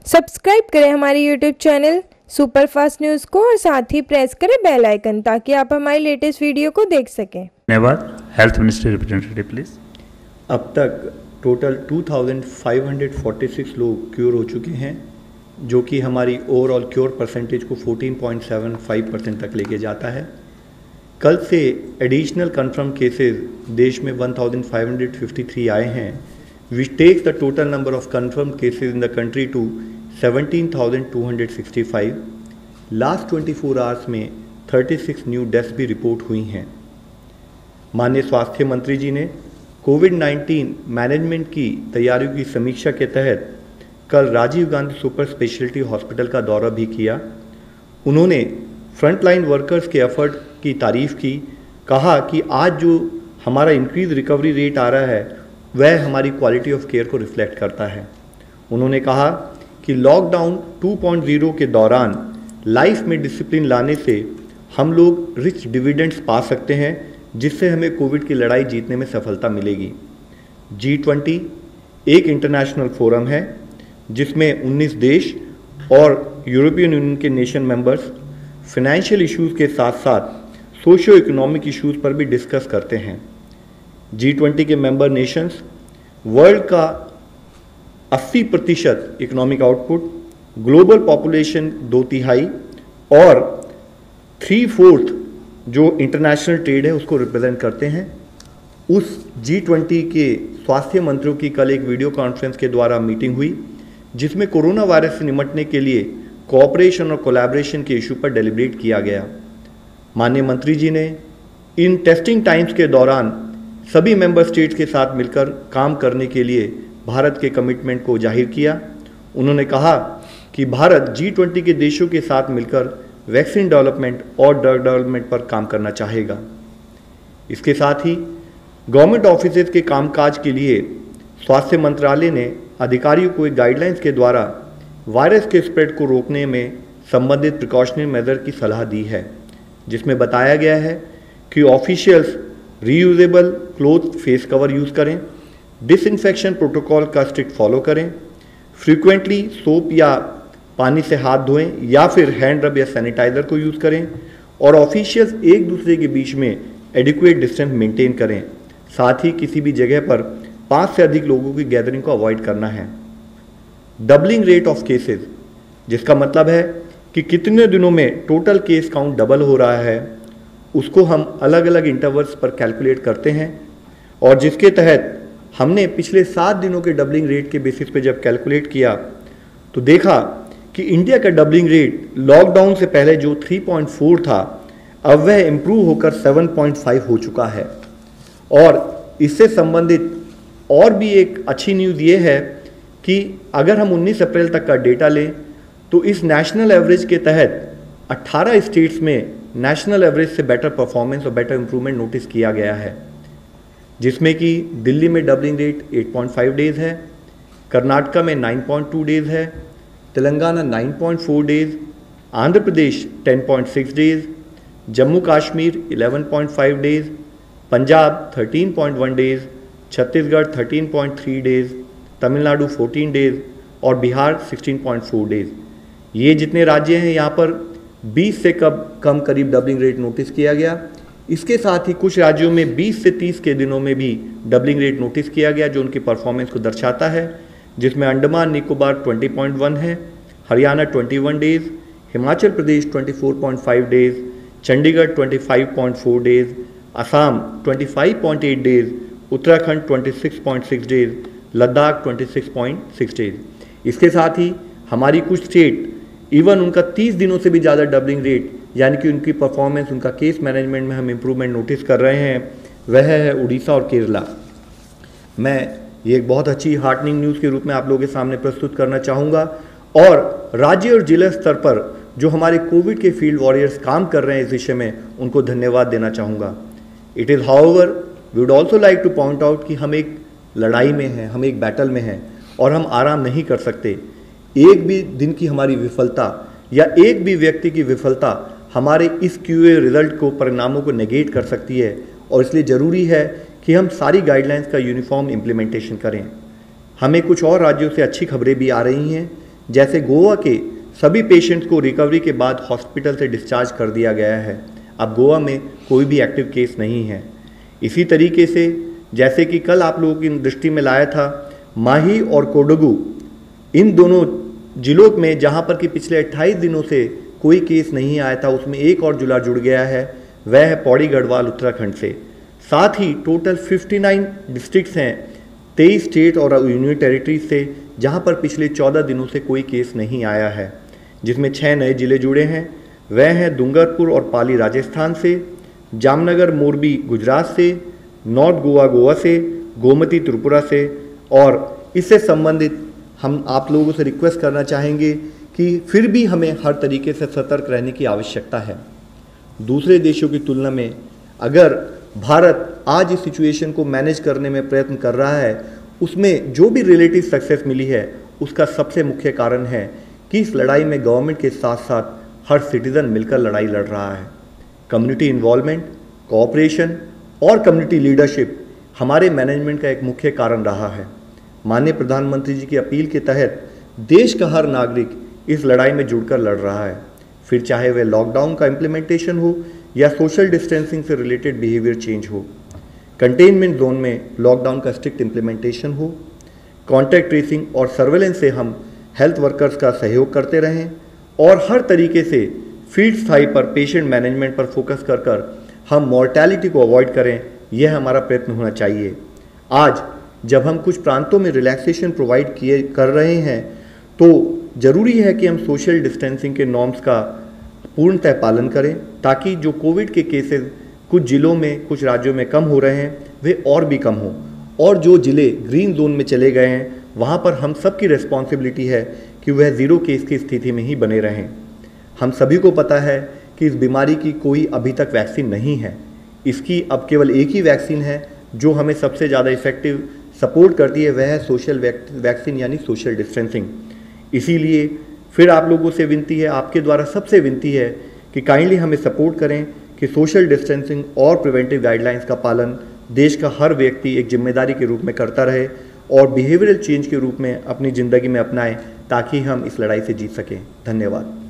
Subscribe करें हमारे YouTube channel superfast news को और साथ ही प्रेस करें बेल आइकन ताकि आप हमारी लेटेस्ट वीडियो को देख सकें। धन्यवाद। Health ministry representative please. अब तक टोटल 2546 लोग क्योर हो चुके हैं, जो कि हमारी ओवरऑल क्योर परसेंटेज को 14.75% तक लेके जाता है। कल से एडिशनल कंफर्म केसेस देश में 1553 आए हैं, which takes the total number of confirmed cases in the country to 17,265। Last 24 hours में 36 न्यू डेथ्स भी रिपोर्ट हुई हैं। माननीय स्वास्थ्य मंत्री जी ने कोविड-19 मैनेजमेंट की तैयारियों की समीक्षा के तहत कल Rajiv Gandhi super speciality hospital का दौरा भी किया। उन्होंने फ्रंटलाइन वर्कर्स के एफर्ट की तारीफ की, कहा कि आज जो हमारा इंक्रीज रिकवरी रेट आ रहा है वह हमारी क्वालिटी ऑफ केयर को रिफ्लेक्ट करता है। उन्होंने कहा कि लॉकडाउन 2.0 के दौरान लाइफ में डिसिप्लिन लाने से हम लोग रिच डिविडेंड्स पा सकते हैं, जिससे हमें कोविड की लड़ाई जीतने में सफलता मिलेगी। G20 एक इंटरनेशनल फोरम है जिसमें 19 देश और यूरोपियन यूनियन के नेशन मेंबर्स फाइनेंशियल इश्यूज़ के साथ साथ सोशियो इकोनॉमिक इश्यूज़ पर भी डिस्कस करते हैं। G20 के मेंबर नेशंस वर्ल्ड का 80% इकोनॉमिक आउटपुट, ग्लोबल पॉपुलेशन 2/3 और 3/4 जो इंटरनेशनल ट्रेड है उसको रिप्रेजेंट करते हैं। उस G20 के स्वास्थ्य मंत्रियों की कल एक वीडियो कॉन्फ्रेंस के द्वारा मीटिंग हुई, जिसमें कोरोना वायरस से निपटने के लिए कोऑपरेशन और कोलैबोरेशन के इशू पर डेलिब्रेट किया गया। माननीय मंत्री जी ने इन टेस्टिंग टाइम्स के दौरान सभी मेंबर स्टेट्स के साथ मिलकर काम करने के लिए भारत के कमिटमेंट को जाहिर किया। उन्होंने कहा कि भारत G20 के देशों के साथ मिलकर वैक्सीन डेवलपमेंट और ड्रग डेवलपमेंट पर काम करना चाहेगा। इसके साथ ही गवर्नमेंट ऑफिसेज के कामकाज के लिए स्वास्थ्य मंत्रालय ने अधिकारियों को एक गाइडलाइंस के द्वारा वायरस के स्प्रेड को रोकने में संबंधित प्रिकॉशनरी मेजर की सलाह दी है, जिसमें बताया गया है कि officials reusable cloth face cover use करें, डिसइंफेक्शन प्रोटोकॉल का स्ट्रिक्ट फॉलो करें, फ्रीक्वेंटली सोप या पानी से हाथ धोएं या फिर हैंड रब या सैनिटाइज़र को यूज़ करें और ऑफिशियल्स एक दूसरे के बीच में एडिक्वेट डिस्टेंस मेंटेन करें। साथ ही किसी भी जगह पर 5 से अधिक लोगों की गैदरिंग को अवॉइड करना है। डबलिंग रेट ऑफ केसेस, जिसका मतलब है कि कितने दिनों में टोटल केस काउंट डबल हो रहा है, उसको हम अलग अलग इंटरवल्स पर कैलकुलेट करते हैं और जिसके तहत हमने पिछले 7 दिनों के डबलिंग रेट के बेसिस पे जब कैलकुलेट किया तो देखा कि इंडिया का डबलिंग रेट लॉकडाउन से पहले जो 3.4 था, अब वह इम्प्रूव होकर 7.5 हो चुका है। और इससे संबंधित और भी एक अच्छी न्यूज़ ये है कि अगर हम 19 अप्रैल तक का डेटा लें तो इस नेशनल एवरेज के तहत 18 स्टेट्स में नेशनल एवरेज से बेटर परफॉर्मेंस और बेटर इंप्रूवमेंट नोटिस किया गया है, जिसमें कि दिल्ली में डबलिंग रेट 8.5 डेज़ है, कर्नाटका में 9.2 डेज़ है, Telangana 9.4 days, Andhra Pradesh 10.6 days, Jammu Kashmir 11.5 days, Punjab 13.1 days, Chhattisgarh 13.3 days, Tamil Nadu 14 days और बिहार 16.4 डेज़। ये जितने राज्य हैं यहाँ पर 20 से कम करीब डबलिंग रेट नोटिस किया गया। इसके साथ ही कुछ राज्यों में 20 से 30 के दिनों में भी डबलिंग रेट नोटिस किया गया, जो उनकी परफॉर्मेंस को दर्शाता है, जिसमें अंडमान निकोबार 20.1 है, Haryana 21 days, Himachal Pradesh 24.5 days, Chandigarh 25.4 days, Assam 25.8 days, Uttarakhand 26.6 days, Ladakh 26.6 days. इसके साथ ही हमारी कुछ स्टेट इवन उनका 30 दिनों से भी ज़्यादा डबलिंग रेट, यानी कि उनकी परफॉर्मेंस, उनका केस मैनेजमेंट में हम इम्प्रूवमेंट नोटिस कर रहे हैं, वह है उड़ीसा और केरला। मैं ये एक बहुत अच्छी हार्टनिंग न्यूज़ के रूप में आप लोगों के सामने प्रस्तुत करना चाहूँगा और राज्य और जिला स्तर पर जो हमारे कोविड के फील्ड वॉरियर्स काम कर रहे हैं इस विषय में, उनको धन्यवाद देना चाहूँगा। It is however we would also like to point out कि हम एक लड़ाई में हैं, हम एक बैटल में हैं और हम आराम नहीं कर सकते। एक भी दिन की हमारी विफलता या एक भी व्यक्ति की विफलता हमारे इस QA रिजल्ट को, परिणामों को नेगेट कर सकती है और इसलिए ज़रूरी है कि हम सारी गाइडलाइंस का यूनिफॉर्म इम्प्लीमेंटेशन करें। हमें कुछ और राज्यों से अच्छी खबरें भी आ रही हैं, जैसे गोवा के सभी पेशेंट्स को रिकवरी के बाद हॉस्पिटल से डिस्चार्ज कर दिया गया है। अब गोवा में कोई भी एक्टिव केस नहीं है। इसी तरीके से जैसे कि कल आप लोगों की दृष्टि में लाया था, माही और कोडगू, इन दोनों जिलों में जहां पर कि पिछले 28 दिनों से कोई केस नहीं आया था, उसमें एक और जिला जुड़ गया है, वह है पौड़ी गढ़वाल उत्तराखंड से। साथ ही टोटल 59 डिस्ट्रिक्ट्स हैं 23 स्टेट और यूनियन टेरिटरीज से, जहां पर पिछले 14 दिनों से कोई केस नहीं आया है, जिसमें 6 नए जिले जुड़े हैं। वह हैं डूंगरपुर और पाली राजस्थान से, जामनगर मोरबी गुजरात से, नॉर्थ गोवा गोवा से, गोमती त्रिपुरा से। और इससे संबंधित हम आप लोगों से रिक्वेस्ट करना चाहेंगे कि फिर भी हमें हर तरीके से सतर्क रहने की आवश्यकता है। दूसरे देशों की तुलना में अगर भारत आज इस सिचुएशन को मैनेज करने में प्रयत्न कर रहा है, उसमें जो भी रिलेटिव सक्सेस मिली है, उसका सबसे मुख्य कारण है कि इस लड़ाई में गवर्नमेंट के साथ साथ हर सिटीजन मिलकर लड़ाई लड़ रहा है। कम्युनिटी इन्वॉल्वमेंट, कोऑपरेशन और कम्युनिटी लीडरशिप हमारे मैनेजमेंट का एक मुख्य कारण रहा है। माननीय प्रधानमंत्री जी की अपील के तहत देश का हर नागरिक इस लड़ाई में जुड़कर लड़ रहा है, फिर चाहे वह लॉकडाउन का इम्प्लीमेंटेशन हो या सोशल डिस्टेंसिंग से रिलेटेड बिहेवियर चेंज हो, कंटेनमेंट जोन में लॉकडाउन का स्ट्रिक्ट इम्प्लीमेंटेशन हो, कॉन्टैक्ट ट्रेसिंग और सर्वेलेंस से हम हेल्थ वर्कर्स का सहयोग करते रहें और हर तरीके से फील्ड स्थाई पर पेशेंट मैनेजमेंट पर फोकस कर हम मॉर्टैलिटी को अवॉइड करें, यह हमारा प्रयत्न होना चाहिए। आज जब हम कुछ प्रांतों में रिलैक्सेशन प्रोवाइड कर रहे हैं, तो ज़रूरी है कि हम सोशल डिस्टेंसिंग के नॉर्म्स का पूर्णतः पालन करें, ताकि जो कोविड के केसेस कुछ जिलों में, कुछ राज्यों में कम हो रहे हैं, वे और भी कम हों। और जो जिले ग्रीन जोन में चले गए हैं, वहाँ पर हम सबकी रिस्पॉन्सिबिलिटी है कि वह ज़ीरो केस की स्थिति में ही बने रहें। हम सभी को पता है कि इस बीमारी की कोई अभी तक वैक्सीन नहीं है। इसकी अब केवल एक ही वैक्सीन है जो हमें सबसे ज़्यादा इफेक्टिव सपोर्ट करती है, वह है सोशल वैक्सीन यानी सोशल डिस्टेंसिंग। इसीलिए फिर आप लोगों से विनती है, आपके द्वारा सबसे विनती है कि काइंडली हमें सपोर्ट करें कि सोशल डिस्टेंसिंग और प्रिवेंटिव गाइडलाइंस का पालन देश का हर व्यक्ति एक जिम्मेदारी के रूप में करता रहे और बिहेवियरल चेंज के रूप में अपनी ज़िंदगी में अपनाएं, ताकि हम इस लड़ाई से जीत सकें। धन्यवाद।